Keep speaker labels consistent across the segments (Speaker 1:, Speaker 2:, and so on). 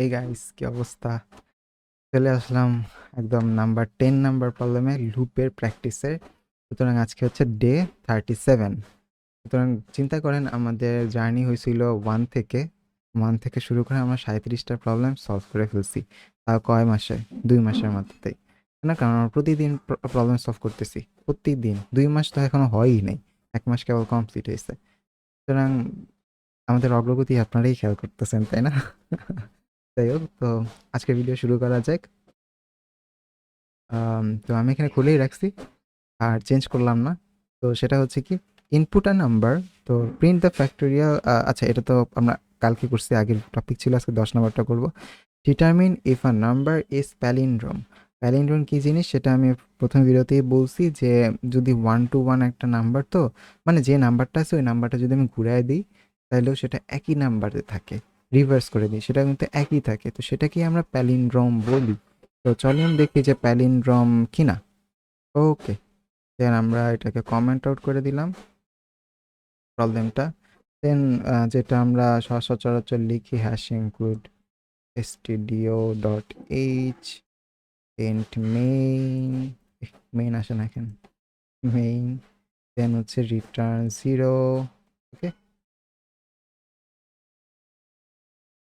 Speaker 1: এই গাইস কি অবস্থা? চলে আসলাম একদম নাম্বার 10 নাম্বার প্রবলেমে লুপের প্র্যাকটিসের। সুতরাং আজকে হচ্ছে ডে 37। সুতরাং চিন্তা করেন আমাদের জার্নি হয়েছিল ওয়ান থেকে শুরু করে আমরা 37টা প্রবলেম সলভ করে ফেলছি। তাও কয় মাসে? 2 মাসের মধ্যেই। না, কারণ আমরা প্রতিদিন প্রবলেম সলভ করতেছি, প্রতিদিন। 2 মাস তো এখনো হয়ই নাই, 1 মাস কেবল কমপ্লিট হয়েছে। সুতরাং আমাদের অগ্রগতি আপনারাই খেয়াল করতেছেন, তাই না? যাই হোক, তো আজকের ভিডিও শুরু করা যাক। তো আমি এখানে খুলেই রাখছি, আর চেঞ্জ করলাম না। তো সেটা হচ্ছে কি, ইনপুট আ নাম্বার, তো প্রিন্ট দ্য ফ্যাক্টোরিয়াল। আচ্ছা, এটা তো আমরা কালকে করছি, আগের টপিক ছিল, আজকে 10 নাম্বারটা করবো। Determine if a number is palindrome. Palindrome কী জিনিস সেটা আমি প্রথম ভিডিওতেই বলছি, যে যদি 1 to 1 একটা নাম্বার, তো মানে যে নাম্বারটা আছে ওই নাম্বারটা যদি আমি ঘুরাই দিই তাহলেও সেটা একই নাম্বারে থাকে, রিভার্স করে দিই সেটা কিন্তু একই থাকে, তো সেটাকেই আমরা প্যালিন্ড্রোম বলি। তো চলুন দেখি যে প্যালিন্ড্রোম কিনা। ওকে, দেন আমরা এটাকে কমেন্ট আউট করে দিলাম প্রবলেমটা। দেন যেটা আমরা সচরাচর লিখি, hash include stdio.h and main. Main আসে না এখানে, মেইন। দেন হচ্ছে রিটার্ন 0। ওকে,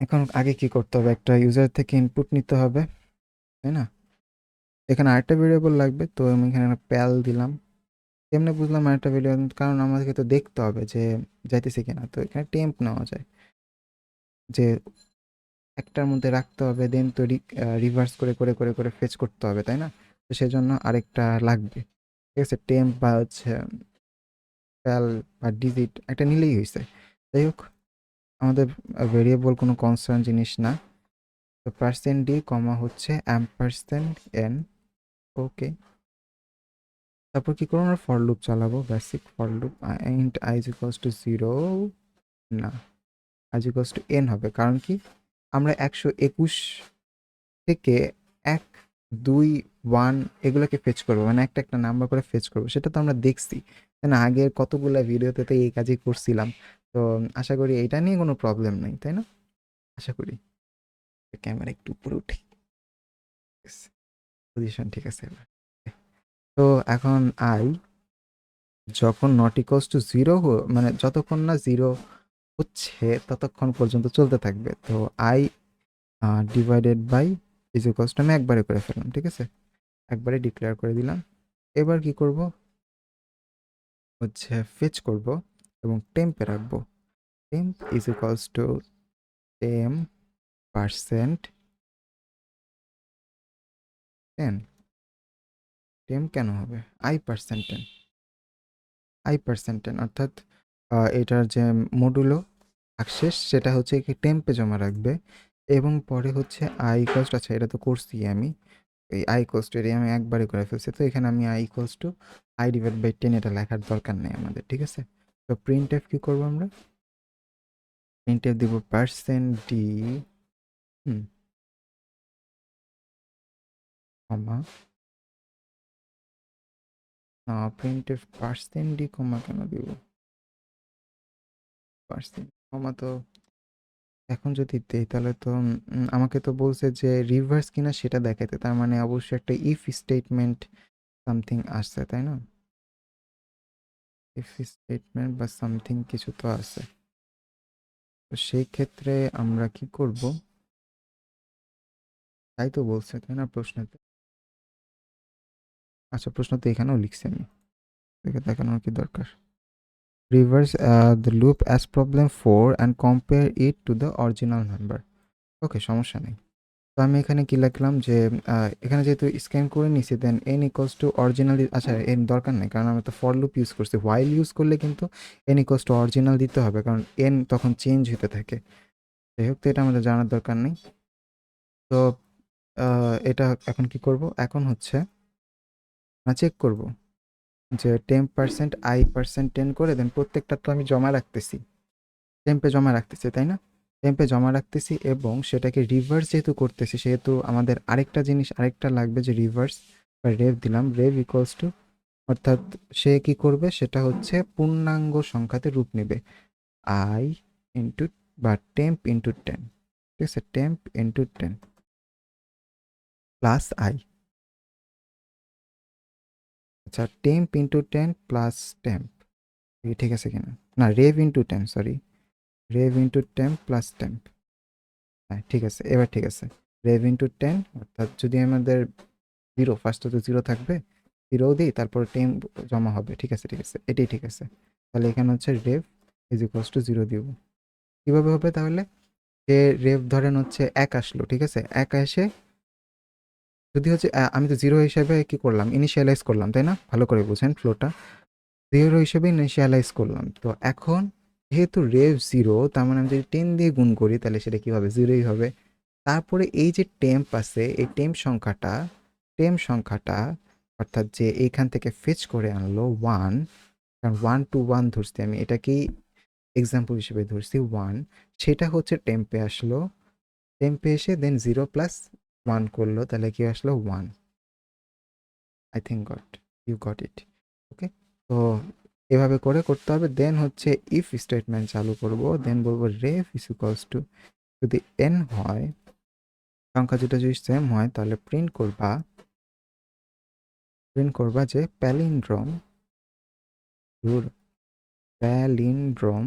Speaker 1: এখন আগে কি করতে হবে, একটা ইউজার থেকে ইনপুট নিতে হবে, তাই না? এখানে আরেকটা ভেরিয়েবল লাগবে, তো আমি এখানে প্যাল দিলাম। কেমনে বুঝলাম আরেকটা ভেরিয়েবল? কারণ আমাদেরকে তো দেখতে হবে যে যাইতেছে কিনা, তো এখানে টেম্প নেওয়া যায়, যে একটার মধ্যে রাখতে হবে, দেন তো রিভার্স করে করে করে করে ফেচ করতে হবে, তাই না? তো সেজন্য আরেকটা লাগবে। ঠিক আছে, টেম্প বা হচ্ছে প্যাল বা ডিজিট একটা নিলেই হয়েছে। যাই হোক, আমাদের ভেরিয়েবল কোনো কনসার্ন জিনিস না। তো পার্সেন্ট ডি কমা হচ্ছে অ্যাম্পারসেন্ট এন। ওকে, তারপর কি করবো, আমরা ফর লুপ চালাবো, basic for loop. Int I is equals two 0, না, I is equals two N হবে। কারণ কি, আমরা 121 থেকে 1, 2, 1 এগুলোকে ফেচ করবো, মানে একটা একটা নাম্বার করে ফেচ করবো, সেটা তো আমরা দেখছি, তাই না? আগের কতগুলো ভিডিওতে তো এই কাজই করছিলাম। তো আশা করি এটা নিয়ে কোনো প্রবলেম নেই, তাই না? আশা করি। ক্যামেরা একটু উপরে উঠে, পজিশন ঠিক আছে এবার। তো এখন আই যখন নট ইকুয়ালস টু 0, মানে যতক্ষণ না 0 হচ্ছে ততক্ষণ পর্যন্ত চলতে থাকবে। তো I divided by is equals to, আমি একবারে করে ফেললাম, ঠিক আছে? একবারে ডিক্লেয়ার করে দিলাম। এবার কি করব, হচ্ছে ফেচ করব এবং টেম্পে রাখবো। টেম্প ইজ ইকুয়ালস টু টেম পার্সেন্ট টেন। টেম কেন হবে? i%10, i%10, অর্থাৎ এটার যে মডুলো ভাগশেষ সেটা হচ্ছে কি টেম্পে জমা রাখবে। এবং পরে হচ্ছে আই ইকুয়ালস টু, আচ্ছা এটা তো করছি আমি, এই আই ইকুয়ালস টু এর আমি একবারে করে ফেলছি, তো এখানে আমি I equals to I divide by 10 এটা লেখার দরকার নেই আমাদের, ঠিক আছে? তো প্রিন্ট এফ কি করবো আমরা, প্রিন্ট এফ দিব পার্সেন্ট ডি, কমা, না, প্রিন্ট এফ পার্সেন্ট ডি কমা কেন দিব? পার্সেন্ট কমা তো এখন যদি দেই তাহলে তো আমাকে তো বলছে যে রিভার্স কিনা সেটা দেখাতে, তার মানে অবশ্যই একটা ইফ স্টেটমেন্ট সামথিং আসছে, তাই না? ইফ স্টেটমেন্ট বা সামথিং কিছু তো আছে। তো সেই ক্ষেত্রে আমরা কি করব, তাই তো বলছে, তাই না প্রশ্নতে? আচ্ছা, প্রশ্ন তো এখানেও লিখছি আমি, দেখে দেখানোর কি দরকার? Reverse the loop as problem 4 and compare it to the original number. Okay, সমস্যা নেই। তো আমি এখানে কি লিখলাম যে এখানে যেহেতু স্ক্যান করে নিছি, than n equals to original. আচ্ছা, এন দরকার নেই, কারণ আমি তো ফর লুপ ইউজ করছি। হোয়াইল ইউজ করলে কিন্তু এন ইকুয়ালস টু অরিজিনাল দিতে হবে, কারণ এন তখন চেঞ্জ হতে থাকে। যাই হোক, তো এটা আমাদের জানার দরকার নেই। তো এটা এখন কি করব, এখন হচ্ছে চেক করব যে 10% i%10 করে দেন, প্রত্যেকটা তো আমি জমা রাখতেছি, টেম্পে জমা রাখতেছি, তাই না? টেম্পে জমা রাখতেছি এবং সেটাকে রিভার্স যেহেতু করতেছি, সেহেতু আমাদের আরেকটা জিনিস আরেকটা লাগবে, যে রিভার্স বা রেভ দিলাম, রেভ ইকুয়ালস টু, অর্থাৎ সে কি করবে, সেটা হচ্ছে পূর্ণাঙ্গ সংখ্যাতে রূপ নেবে, আই ইন্টু বা টেম্প ইন্টু 10। ঠিক আছে, টেম্প ইন্টু 10 প্লাস আই। আচ্ছা, টেম্প ইন্টু 10 প্লাস টেম্প, ঠিক আছে কিনা? না, rev into 10, sorry, rev into 10 plus temp. হ্যাঁ ঠিক আছে, এবার ঠিক আছে। রেভ ইন্টু 10 অর্থাৎ যদি আমাদের জিরো, ফার্স্টে তো জিরো থাকবে, জিরো দিই, তারপর টেম্প জমা হবে। ঠিক আছে ঠিক আছে, এটাই ঠিক আছে। তাহলে এখানে হচ্ছে রেভ ইজ ইকুয়ালস টু জিরো দিব। কীভাবে হবে তাহলে? যে রেভ ধরেন হচ্ছে 1 আসলো, ঠিক আছে, 1 এসে যদি হচ্ছে আমি তো জিরো হিসেবে কি করলাম, ইনিশিয়ালাইজ করলাম, তাই না? ভালো করে বুঝেন ফ্লোটা। জিরো হিসেবে ইনিশিয়ালাইজ করলাম, তো এখন যেহেতু রেভ জিরো, তার মানে আমি যদি 10 দিয়ে গুণ করি তাহলে সেটা কী হবে? জিরোই হবে। তারপরে এই যে টেম্প আছে, এই টেম্প সংখ্যাটা অর্থাৎ যে এইখান থেকে ফেচ করে আনলো 1, কারণ 1 to 1 ধরছি আমি, এটাকেই এক্সাম্পল হিসেবে ধরছি 1, সেটা হচ্ছে টেম্পে আসলো। টেম্পে এসে দেন 0 প্লাস 1 করলো, তাহলে কি আসলো? 1। I think you got it. Okay, তো এভাবে করে করতে হবে। দেন হচ্ছে ইফ স্টেটমেন্ট চালু করব, দেন বলবো রেভ ইজ ইকুয়ালস টু, যদি n হয়, সংখ্যা দুটো যদি সেম হয়, তাহলে প্রিন্ট করবা যে palindrome, palindrome,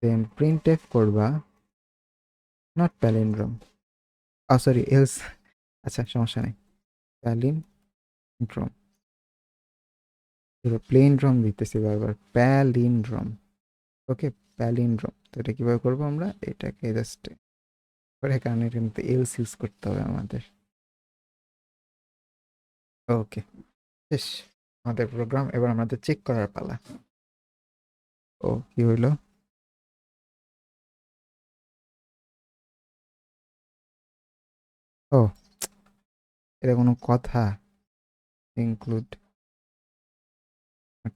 Speaker 1: then printf করবা নট প্যালিন্ড্রোম, সরি এলস, আচ্ছা সমস্যা নেই, প্যালিন্ড্রোম, প্লেনড্রোম দিতেছি বারবার, প্যালিন্ড্রোম। ওকে, প্যালিন্ড্রোম। তো এটা কীভাবে করবো আমরা? এটাকে জাস্ট করে, কারণ এটা কিন্তু এলস ইউজ করতে হবে আমাদের। ওকে, শেষ আমাদের প্রোগ্রাম। এবার আমাদের চেক করার পালা। ও কি হইলো? ও, এটা কোনো কথা? ইনক্লুড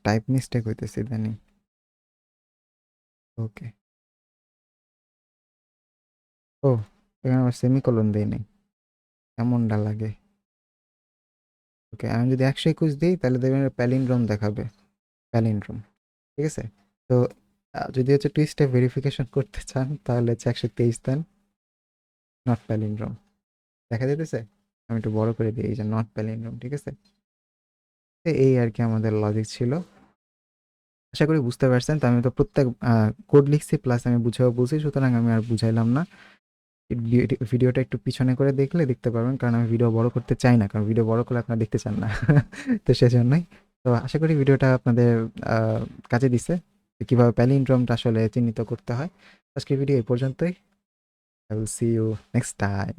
Speaker 1: টাইপ মিস্টেক হইতেছে ইদানিং। ওকে, ও এখানে আমার সেমিকোলন দেই নাই, এমনটা লাগে। ওকে, আমি যদি 121 দিই তাহলে দেখবেন প্যালিন্ড্রোম দেখাবে, প্যালিন্ড্রোম। ঠিক আছে, তো যদি হচ্ছে টু স্টেপ ভেরিফিকেশন করতে চান তাহলে হচ্ছে 123 দেন, নট প্যালিন্ড্রোম দেখা যেতেছে। আমি একটু বড় করে দিই, এই যে নট প্যালিন্ড্রোম। ঠিক আছে, এই আর কি আমাদের লজিক ছিল। আশা করি বুঝতে পারছেন। তো আমি তো প্রত্যেক কোড লিখছি, প্লাস আমি বুঝাও বলছি, সুতরাং আমি আর বুঝাইলাম না। ভিডিওটা একটু পিছনে করে দেখলে দেখতে পারবেন, কারণ আমি ভিডিও বড় করতে চাই না, কারণ ভিডিও বড় করলে আপনারা দেখতে চান না। তো সেজন্যই। তো আশা করি ভিডিওটা আপনাদের কাজে দিছে, কীভাবে প্যালিন্ড্রোমটা আসলে চিহ্নিত করতে হয়। আজকের ভিডিও এই পর্যন্তই। I will see you next time.